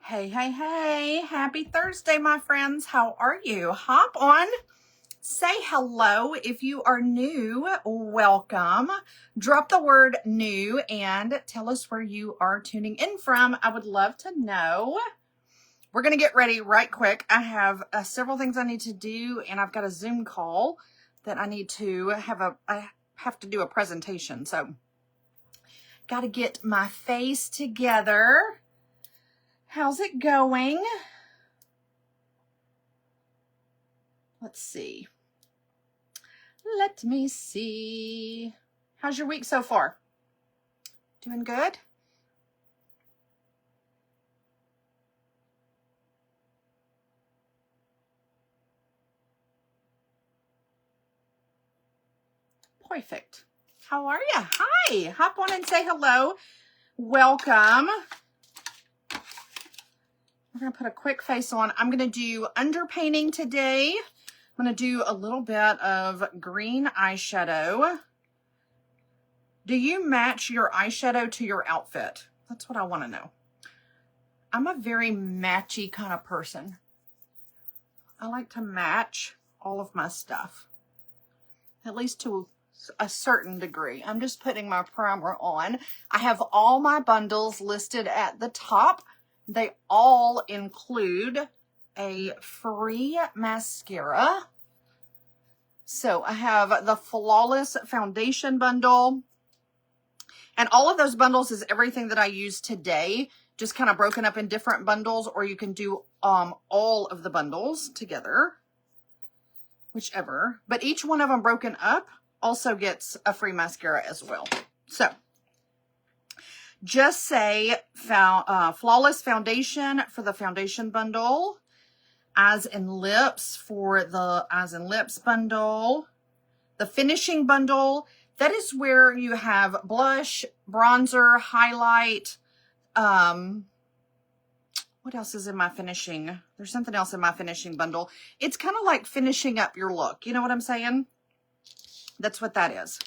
Hey, hey, hey, happy Thursday, my friends. How are you? Hop on, say hello. If you are new, welcome. Drop the word new and tell us where you are tuning in from. I would love to know. We're going to get ready right quick. I have several things I need to do, and I've got a Zoom call that I need to I have to do a presentation. So, got to get my face together. How's it going? Let's see. Let me see. How's your week so far? Doing good? Perfect. How are you? Hi. Hop on and say hello. Welcome. We're going to put a quick face on. I'm going to do underpainting today. I'm going to do a little bit of green eyeshadow. Do you match your eyeshadow to your outfit? That's what I want to know. I'm a very matchy kind of person. I like to match all of my stuff, at least to a certain degree. I'm just putting my primer on. I have all my bundles listed at the top. They all include a free mascara. So I have the Flawless Foundation bundle. And all of those bundles is everything that I use today, just kind of broken up in different bundles, or you can do all of the bundles together, whichever. But each one of them broken up also gets a free mascara as well. So just say Flawless Foundation for the foundation bundle, Eyes and Lips for the Eyes and Lips bundle, the finishing bundle. That is where you have blush, bronzer, highlight. What else is in my finishing? There's something else in my finishing bundle. It's kind of like finishing up your look. You know what I'm saying? That's what that is.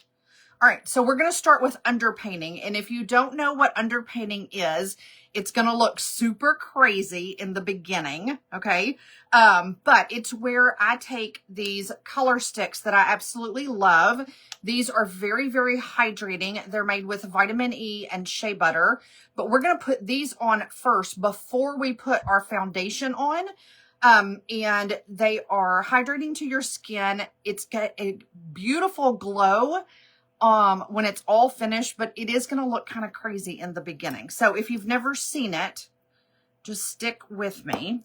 All right, so we're going to start with underpainting. And if you don't know what underpainting is, it's going to look super crazy in the beginning, okay? But it's where I take these color sticks that I absolutely love. These are very, very hydrating. They're made with vitamin E and shea butter. But we're going to put these on first before we put our foundation on. And they are hydrating to your skin. It's got a beautiful glow when it's all finished, but it is going to look kind of crazy in the beginning. So if you've never seen it, just stick with me.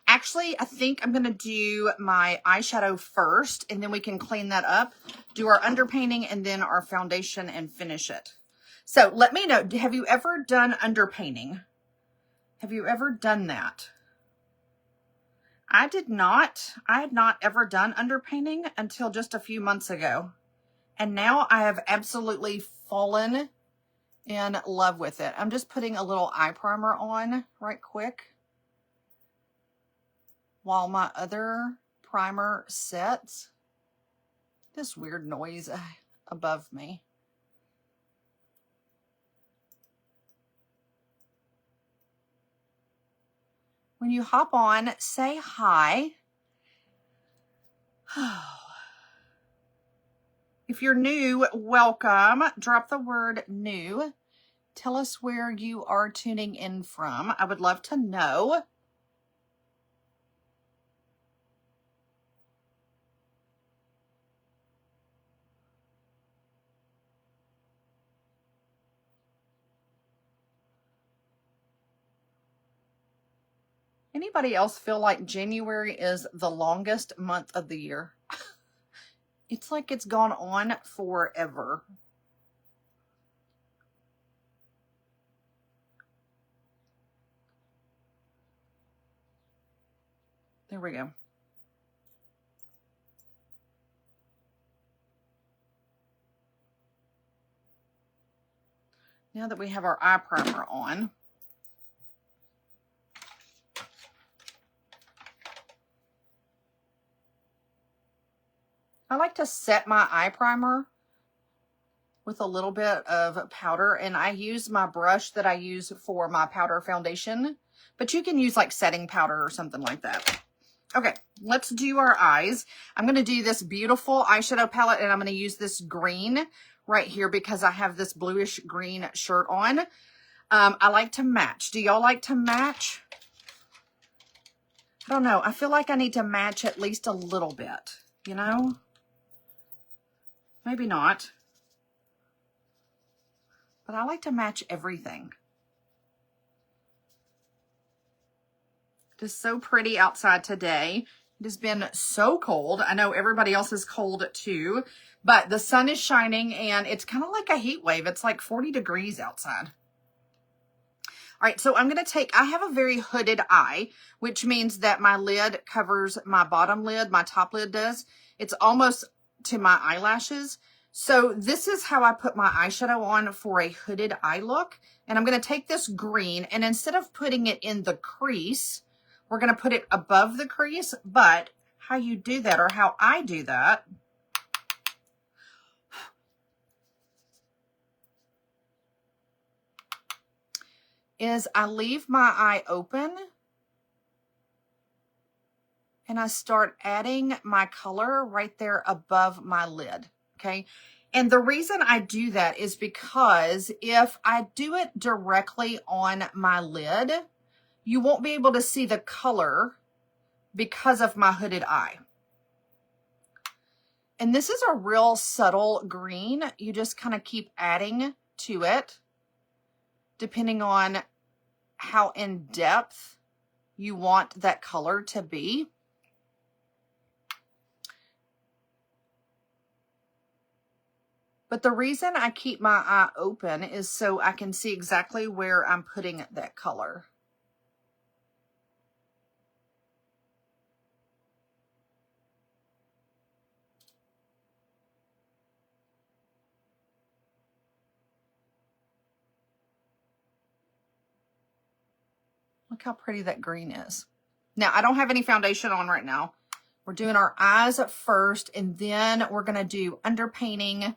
Actually, I think I'm going to do my eyeshadow first, and then we can clean that up, do our underpainting, and then our foundation and finish it. So let me know, have you ever done underpainting? Have you ever done that? I did not. I had not ever done underpainting until just a few months ago. And now I have absolutely fallen in love with it. I'm just putting a little eye primer on right quick while my other primer sets. This weird noise above me. When you hop on, say hi. If you're new, welcome. Drop the word new. Tell us where you are tuning in from. I would love to know. Anybody else feel like January is the longest month of the year? It's like it's gone on forever. There we go. Now that we have our eye primer on, I like to set my eye primer with a little bit of powder, and I use my brush that I use for my powder foundation, but you can use like setting powder or something like that. Okay, let's do our eyes. I'm going to do this beautiful eyeshadow palette, and I'm going to use this green right here because I have this bluish green shirt on. I like to match. Do y'all like to match? I don't know. I feel like I need to match at least a little bit, you know? Maybe not. But I like to match everything. It is so pretty outside today. It has been so cold. I know everybody else is cold too, but the sun is shining and it's kind of like a heat wave. It's like 40 degrees outside. All right, so I'm going to take, I have a very hooded eye, which means that my lid covers my bottom lid, my top lid does. It's almost to my eyelashes. So this is how I put my eyeshadow on for a hooded eye look. And I'm going to take this green, and instead of putting it in the crease, we're going to put it above the crease. But how you do that, or how I do that, is I leave my eye open and I start adding my color right there above my lid, okay? And the reason I do that is because if I do it directly on my lid, you won't be able to see the color because of my hooded eye. And this is a real subtle green. You just kind of keep adding to it depending on how in depth you want that color to be. But the reason I keep my eye open is so I can see exactly where I'm putting that color. Look how pretty that green is. Now, I don't have any foundation on right now. We're doing our eyes first, and then we're going to do underpainting,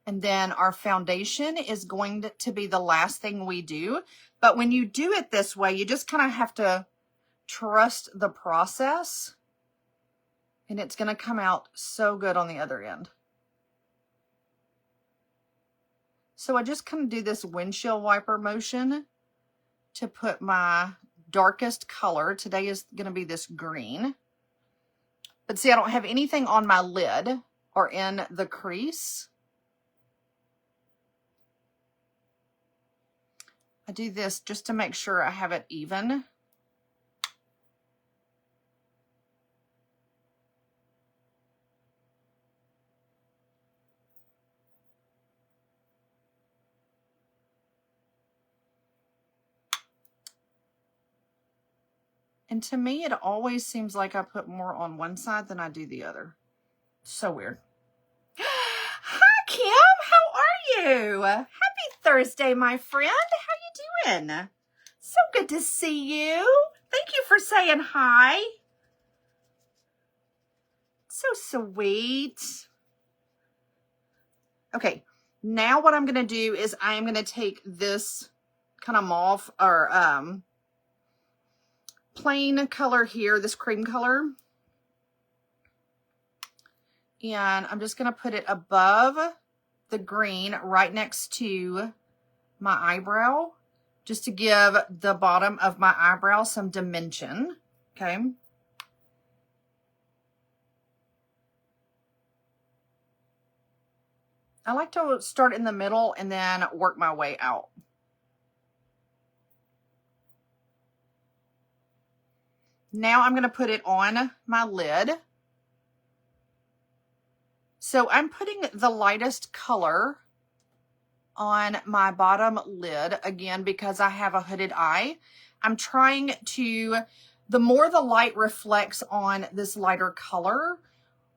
and then our foundation is going to be the last thing we do. But when you do it this way, you just kind of have to trust the process, and it's going to come out so good on the other end. So I just kind of do this windshield wiper motion to put my darkest color. Today is going to be this green. But see, I don't have anything on my lid or in the crease. I do this just to make sure I have it even. And to me, it always seems like I put more on one side than I do the other. So weird. Hi, Kim. How are you? Happy Thursday, my friend. How you doing? So good to see you. Thank you for saying hi. So sweet. Okay, now what I'm going to do is I'm going to take this kind of mauve or plain color here, this cream color, and I'm just going to put it above the green right next to my eyebrow, just to give the bottom of my eyebrow some dimension. Okay. I like to start in the middle and then work my way out. Now I'm going to put it on my lid. So I'm putting the lightest color on my bottom lid, again, because I have a hooded eye. I'm trying to, the more the light reflects on this lighter color,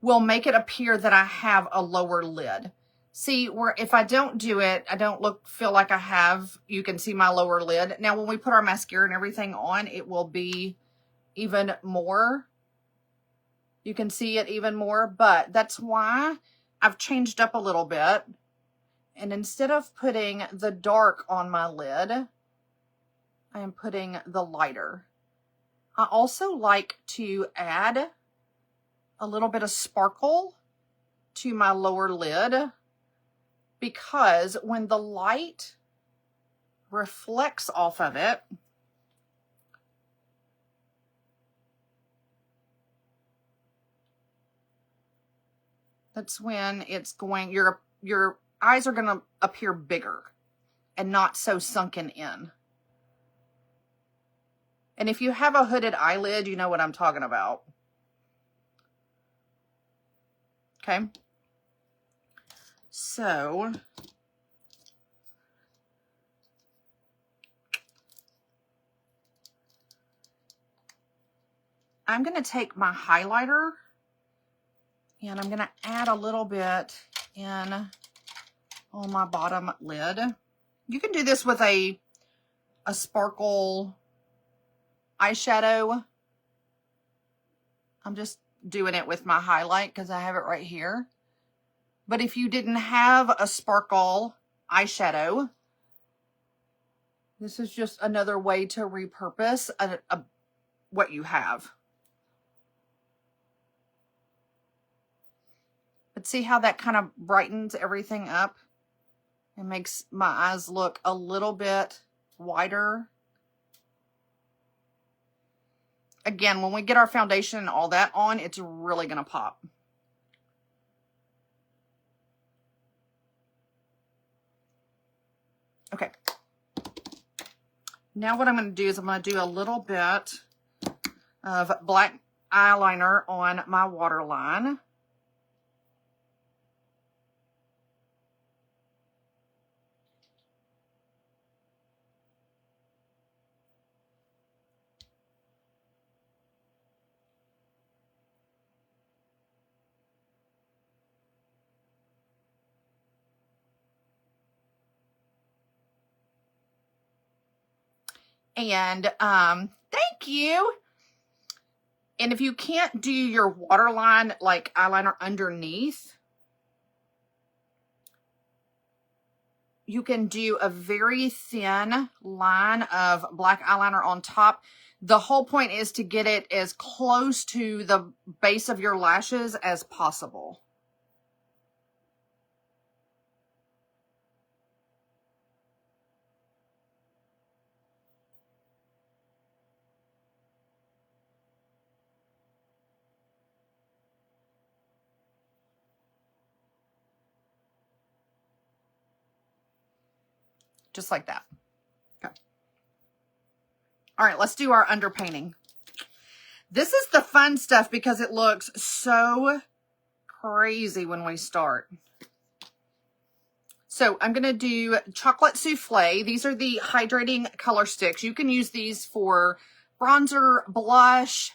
will make it appear that I have a lower lid. See, where if I don't do it, I don't feel like I have, you can see my lower lid. Now, when we put our mascara and everything on, it will be even more. You can see it even more, but that's why I've changed up a little bit. And instead of putting the dark on my lid, I am putting the lighter. I also like to add a little bit of sparkle to my lower lid, because when the light reflects off of it, that's when it's going, your eyes are going to appear bigger and not so sunken in. And if you have a hooded eyelid, you know what I'm talking about. Okay. So I'm going to take my highlighter and I'm going to add a little bit in on my bottom lid. You can do this with a sparkle eyeshadow. I'm just doing it with my highlight because I have it right here. But if you didn't have a sparkle eyeshadow, this is just another way to repurpose what you have. But see how that kind of brightens everything up? It makes my eyes look a little bit wider. Again, when we get our foundation and all that on, it's really going to pop. Okay. Now what I'm going to do is I'm going to do a little bit of black eyeliner on my waterline. And thank you. And if you can't do your waterline like eyeliner underneath, you can do a very thin line of black eyeliner on top. The whole point is to get it as close to the base of your lashes as possible. Just like that. Okay. All right, let's do our underpainting. This is the fun stuff because it looks so crazy when we start. So I'm going to do Chocolate Souffle. These are the hydrating color sticks. You can use these for bronzer, blush,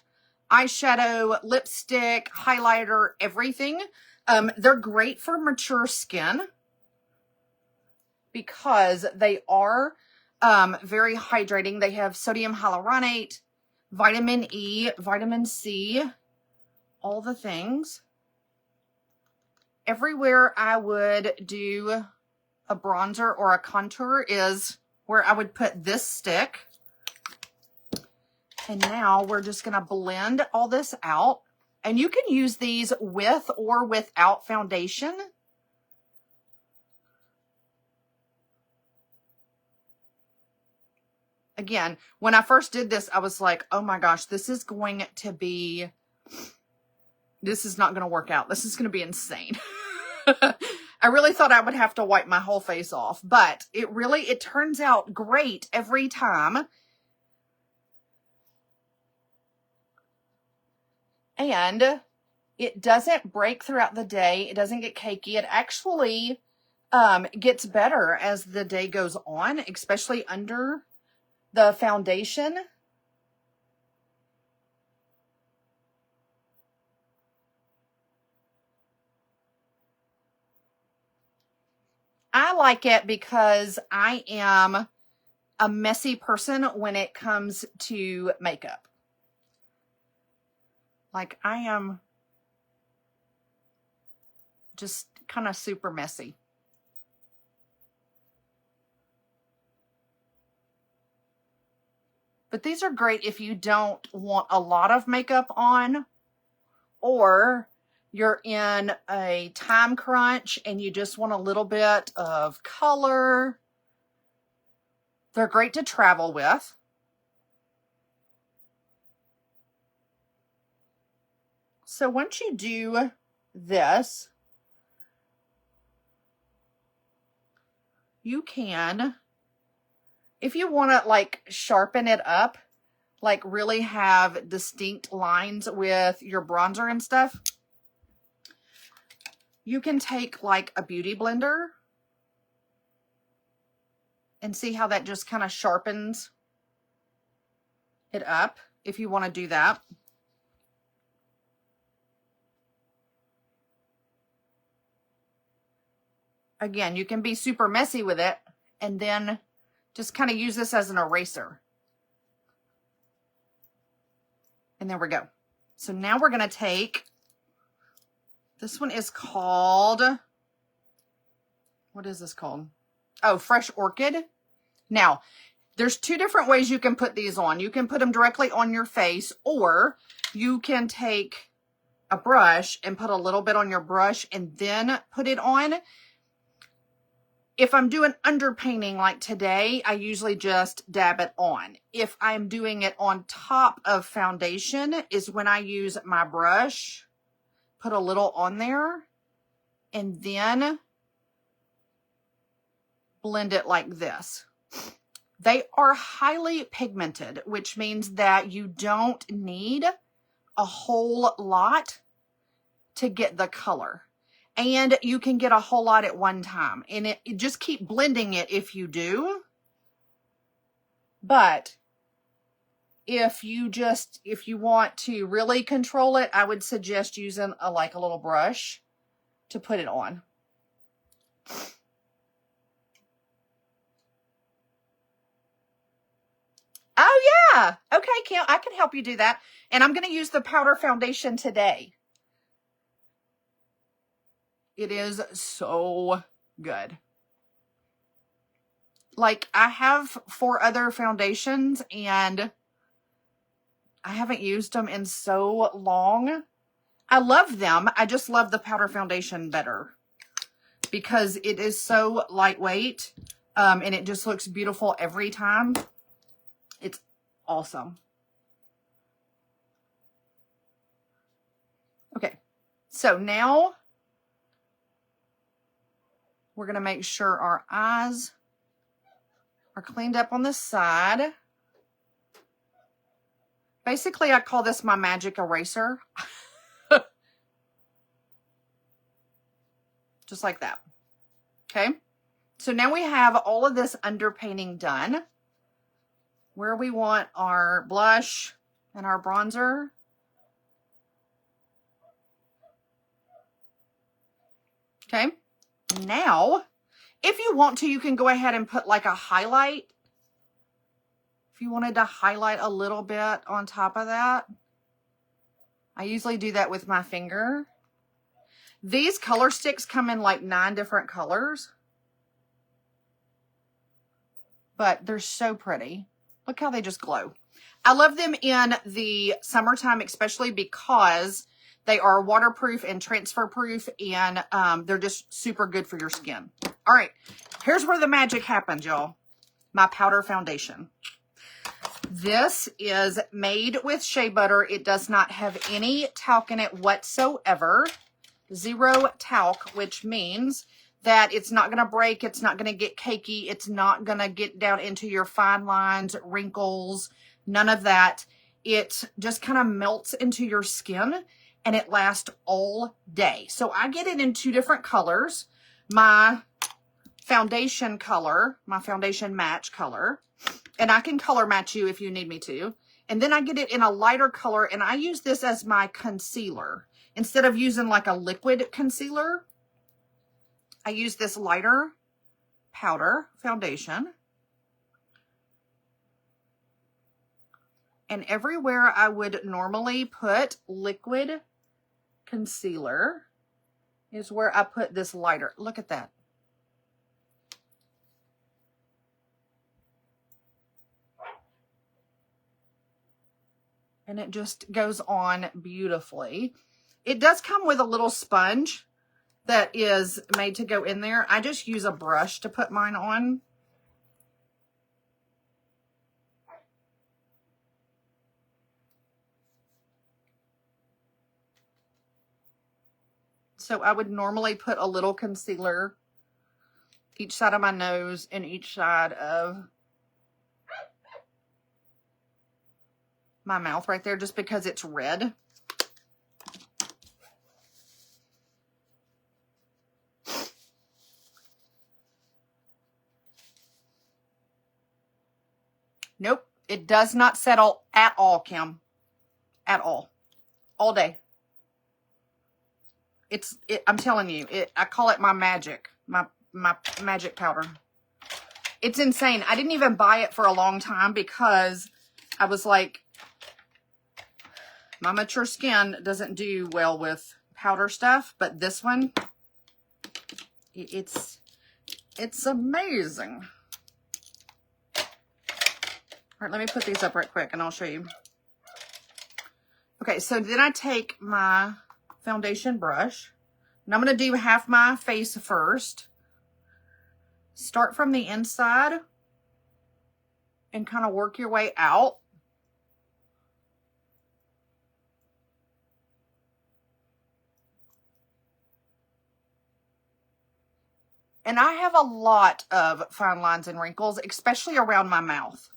eyeshadow, lipstick, highlighter, everything. They're great for mature skin because they are very hydrating. They have sodium hyaluronate, vitamin E, vitamin C, all the things. Everywhere I would do a bronzer or a contour is where I would put this stick. And now we're just going to blend all this out. And you can use these with or without foundation. Again, when I first did this, I was like, oh my gosh, this is not going to work out. This is going to be insane. I really thought I would have to wipe my whole face off, but it turns out great every time. And it doesn't break throughout the day. It doesn't get cakey. It actually gets better as the day goes on, especially under the foundation. I like it because I am a messy person when it comes to makeup. Like, I am just kind of super messy. But these are great if you don't want a lot of makeup on, or you're in a time crunch and you just want a little bit of color. They're great to travel with. So once you do this, you can, if you want to like sharpen it up, like really have distinct lines with your bronzer and stuff, you can take like a beauty blender and see how that just kind of sharpens it up if you want to do that. Again, you can be super messy with it and then just kind of use this as an eraser. And there we go. So now we're going to take, this one is called, what is this called? Oh, Fresh Orchid. Now, there's two different ways you can put these on. You can put them directly on your face, or you can take a brush and put a little bit on your brush and then put it on. If I'm doing underpainting like today, I usually just dab it on. If I'm doing it on top of foundation is when I use my brush, put a little on there, and then blend it like this. They are highly pigmented, which means that you don't need a whole lot to get the color. And you can get a whole lot at one time. And it just keep blending it if you do. But if you want to really control it, I would suggest using a little brush to put it on. Oh yeah. Okay, Kim, I can help you do that. And I'm going to use the powder foundation today. It is so good. Like, I have 4 other foundations and I haven't used them in so long. I love them. I just love the powder foundation better because it is so lightweight and it just looks beautiful every time. It's awesome. Okay, so now we're going to make sure our eyes are cleaned up on the side. Basically, I call this my magic eraser. Just like that. Okay. So now we have all of this underpainting done. Where we want our blush and our bronzer. Okay. Now, if you want to, you can go ahead and put like a highlight. If you wanted to highlight a little bit on top of that. I usually do that with my finger. These color sticks come in like 9 different colors. But they're so pretty. Look how they just glow. I love them in the summertime, especially because they are waterproof and transfer proof, and they're just super good for your skin. All right, here's where the magic happens, y'all. My powder foundation. This is made with shea butter. It does not have any talc in it whatsoever. 0 talc, which means that it's not going to break. It's not going to get cakey. It's not going to get down into your fine lines, wrinkles, none of that. It just kind of melts into your skin and it lasts all day. So I get it in 2 different colors. My foundation color, my foundation match color, and I can color match you if you need me to. And then I get it in a lighter color, and I use this as my concealer. Instead of using like a liquid concealer, I use this lighter powder foundation. And everywhere I would normally put liquid concealer is where I put this lighter. Look at that. and it just goes on beautifully. It does come with a little sponge that is made to go in there. I just use a brush to put mine on. So I would normally put a little concealer each side of my nose and each side of my mouth right there, just because it's red. Nope, it does not settle at all, Kim. At all. All day. I'm telling you, I call it my magic. My magic powder. It's insane. I didn't even buy it for a long time because I was like, my mature skin doesn't do well with powder stuff, but this one, it's amazing. All right, let me put these up right quick and I'll show you. Okay, so then I take my foundation brush and I'm going to do half my face first. Start from the inside and kind of work your way out. And I have a lot of fine lines and wrinkles, especially around my mouth.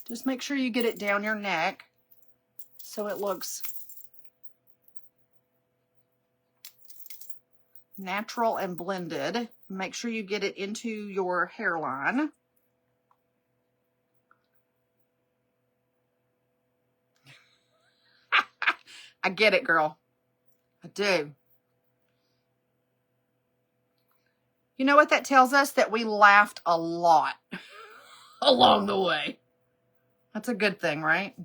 Just make sure you get it down your neck so it looks natural and blended. Make sure you get it into your hairline. I get it, girl. I do. You know what that tells us? That we laughed a lot along the way. That's a good thing, right?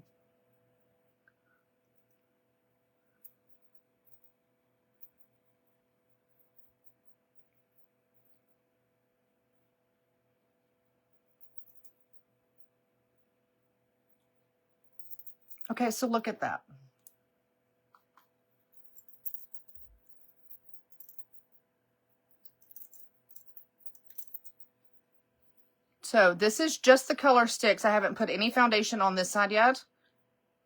Okay, so look at that. So this is just the color sticks. I haven't put any foundation on this side yet,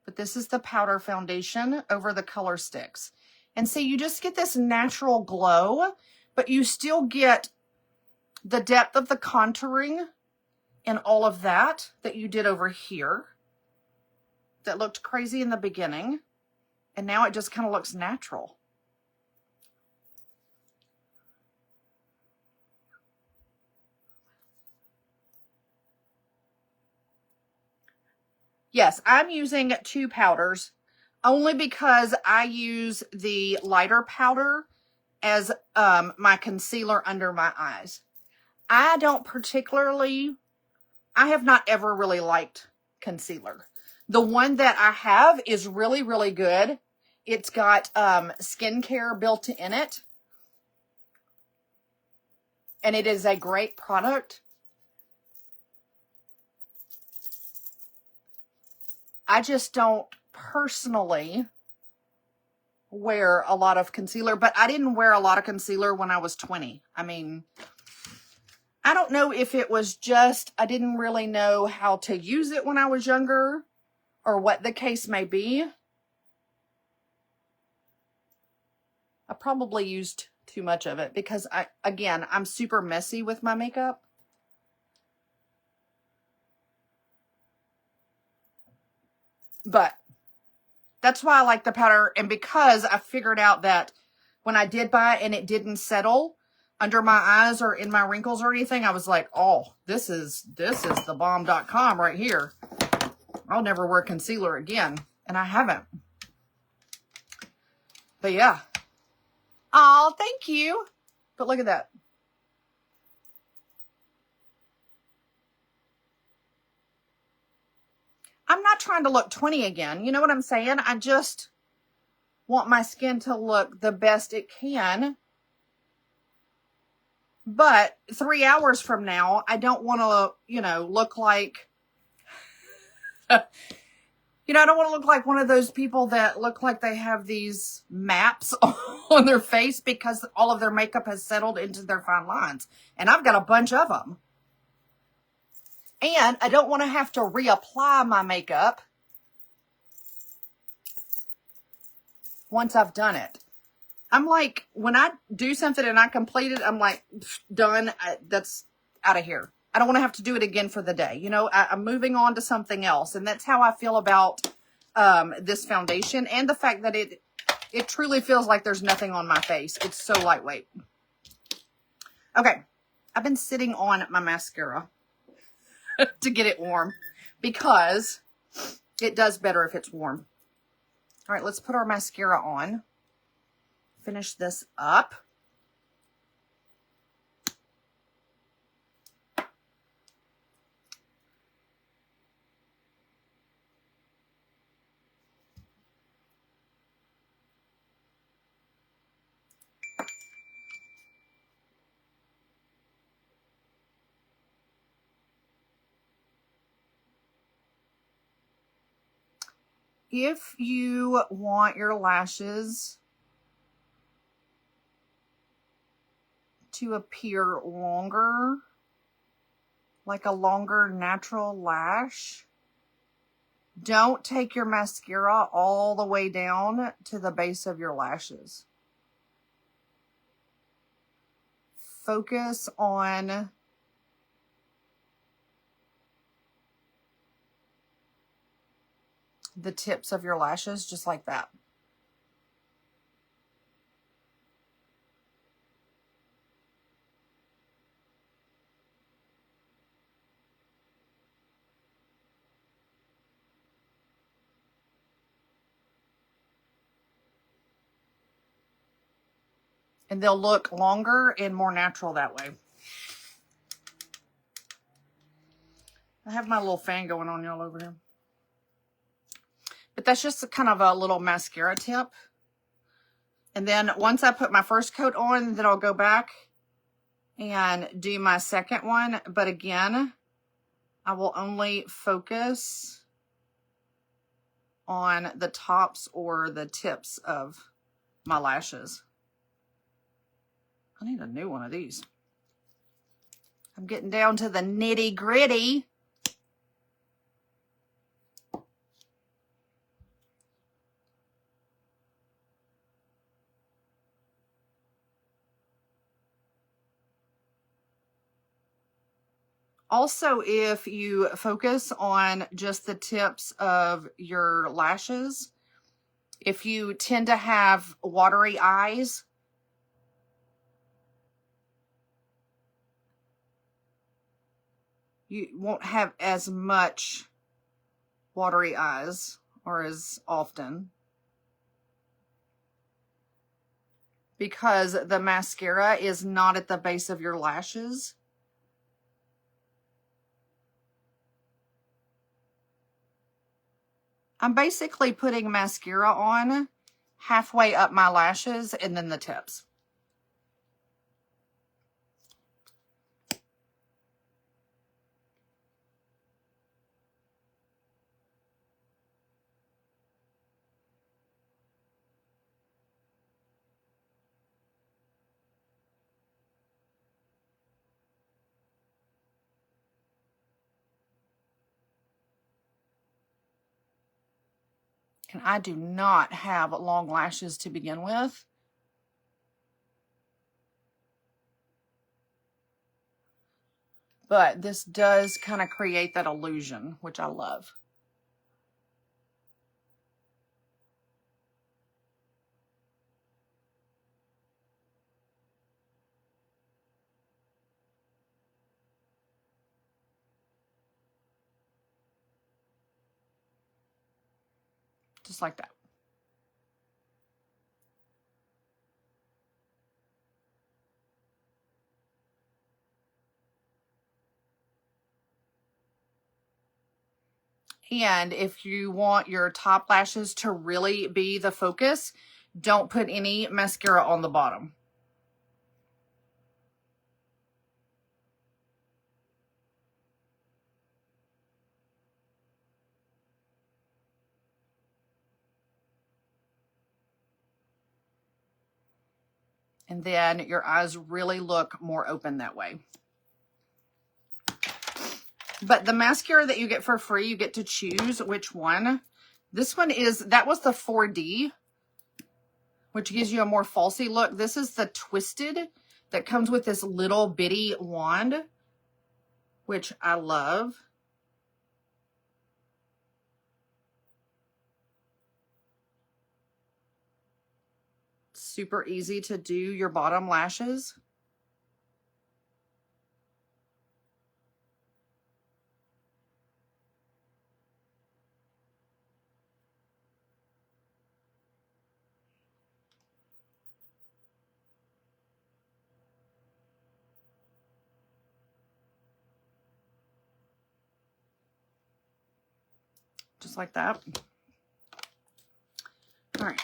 but this is the powder foundation over the color sticks. And see, you just get this natural glow, but you still get the depth of the contouring and all of that you did over here that looked crazy in the beginning. And now it just kind of looks natural. Yes, I'm using 2 powders only because I use the lighter powder as my concealer under my eyes. I have not ever really liked concealer. The one that I have is really, really good. It's got skincare built in it. And it is a great product. I just don't personally wear a lot of concealer, but I didn't wear a lot of concealer when I was 20. I mean, I don't know if it was just I didn't really know how to use it when I was younger or what the case may be. I probably used too much of it because I'm super messy with my makeup. But that's why I like the powder. And because I figured out that when I did buy it and it didn't settle under my eyes or in my wrinkles or anything, I was like, oh, this is the bomb.com right here. I'll never wear concealer again. And I haven't. But yeah. Oh, thank you. But look at that. I'm not not trying to look 20 again. You know what I'm saying? I just want my skin to look the best it can. But 3 hours from now, I don't want to, you know, look like, I don't want to look like one of those people that look like they have these maps on their face because all of their makeup has settled into their fine lines. And I've got a bunch of them. And I don't want to have to reapply my makeup once I've done it. I'm like, when I do something and I complete it, I'm like, done. That's out of here. I don't want to have to do it again for the day. You know, I'm moving on to something else. And that's how I feel about this foundation. And the fact that it truly feels like there's nothing on my face. It's so lightweight. Okay. I've been sitting on my mascara to get it warm because it does better if it's warm. All right, let's put our mascara on. Finish this up. If you want your lashes to appear longer, like a longer natural lash, don't take your mascara all the way down to the base of your lashes. Focus on the tips of your lashes, just like that. And they'll look longer and more natural that way. I have my little fan going on y'all over here. But that's just kind of a little mascara tip. And then once I put my first coat on, then I'll go back and do my second one. But again, I will only focus on the tops or the tips of my lashes. I need a new one of these. I'm getting down to the nitty gritty. Also, if you focus on just the tips of your lashes, if you tend to have watery eyes, you won't have as much watery eyes or as often because the mascara is not at the base of your lashes. I'm basically putting mascara on halfway up my lashes and then the tips. And I do not have long lashes to begin with. But this does kind of create that illusion, which I love. Just like that. And if you want your top lashes to really be the focus, don't put any mascara on the bottom. And then your eyes really look more open that way. But the mascara that you get for free, you get to choose which one. This one is, that was the 4D, which gives you a more falsy look. This is the Twisted that comes with this little bitty wand, which I love. Super easy to do your bottom lashes. Just like that. All right.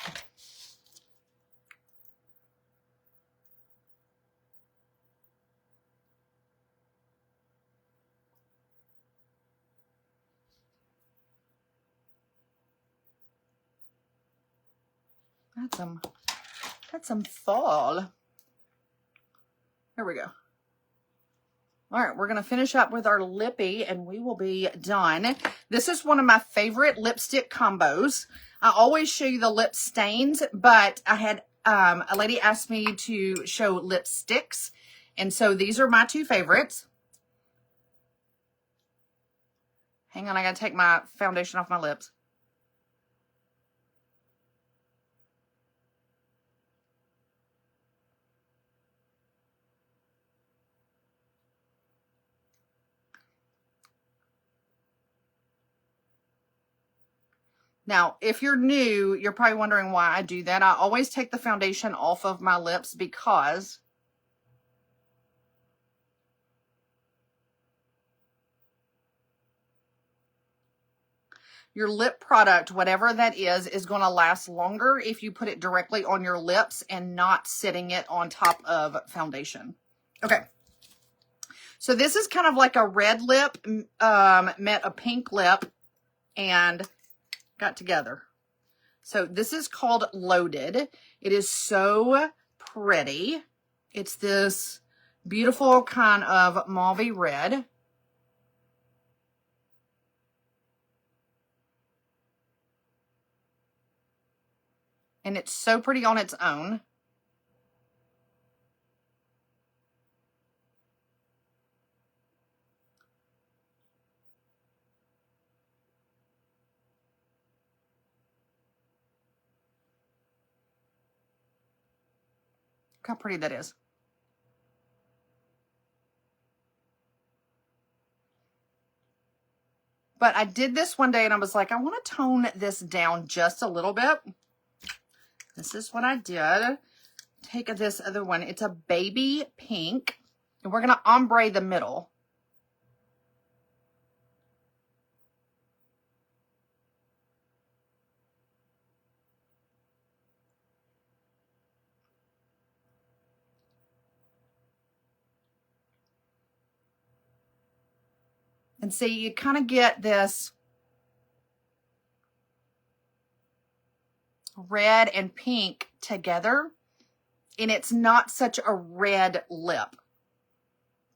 That's some fall. There we go. All right, we're going to finish up with our lippy and we will be done. This is one of my favorite lipstick combos. I always show you the lip stains, but I had a lady asked me to show lipsticks. And so these are my two favorites. Hang on, I got to take my foundation off my lips. Now, if you're new, you're probably wondering why I do that. I always take the foundation off of my lips because your lip product, whatever that is going to last longer if you put it directly on your lips and not sitting it on top of foundation. Okay. So this is kind of like a red lip met a pink lip and got together. So this is called Loaded. It is so pretty. It's this beautiful kind of mauvey red. And it's so pretty on its own. Look how pretty that is. But I did this one day and I was like, I want to tone this down just a little bit. This is what I did. Take this other one. It's a baby pink. And we're going to ombre the middle. And see, you kind of get this red and pink together. And it's not such a red lip.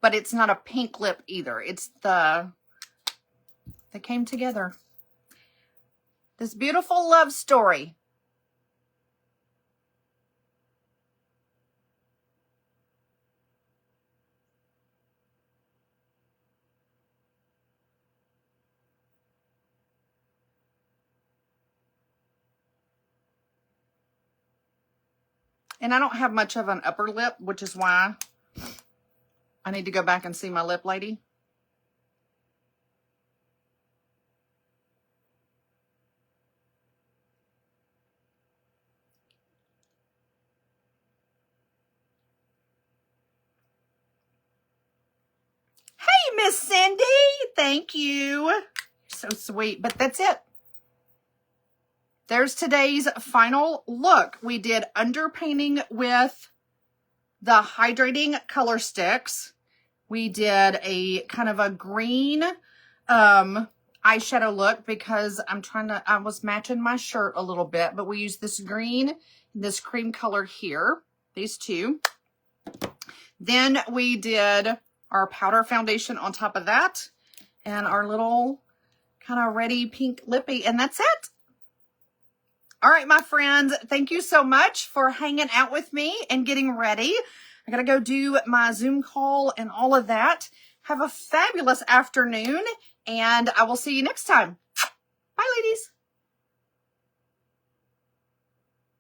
But it's not a pink lip either. It's they came together. This beautiful love story. And I don't have much of an upper lip, which is why I need to go back and see my lip lady. Hey, Miss Cindy. Thank you. You're So sweet, but that's it. There's today's final look. We did underpainting with the hydrating color sticks. We did a kind of a green eyeshadow look because I was matching my shirt a little bit, but we used this green and this cream color here, these two. Then we did our powder foundation on top of that and our little kind of ready pink lippy, and that's it. All right, my friends, thank you so much for hanging out with me and getting ready. I gotta go do my Zoom call and all of that. Have a fabulous afternoon, and I will see you next time. Bye, ladies.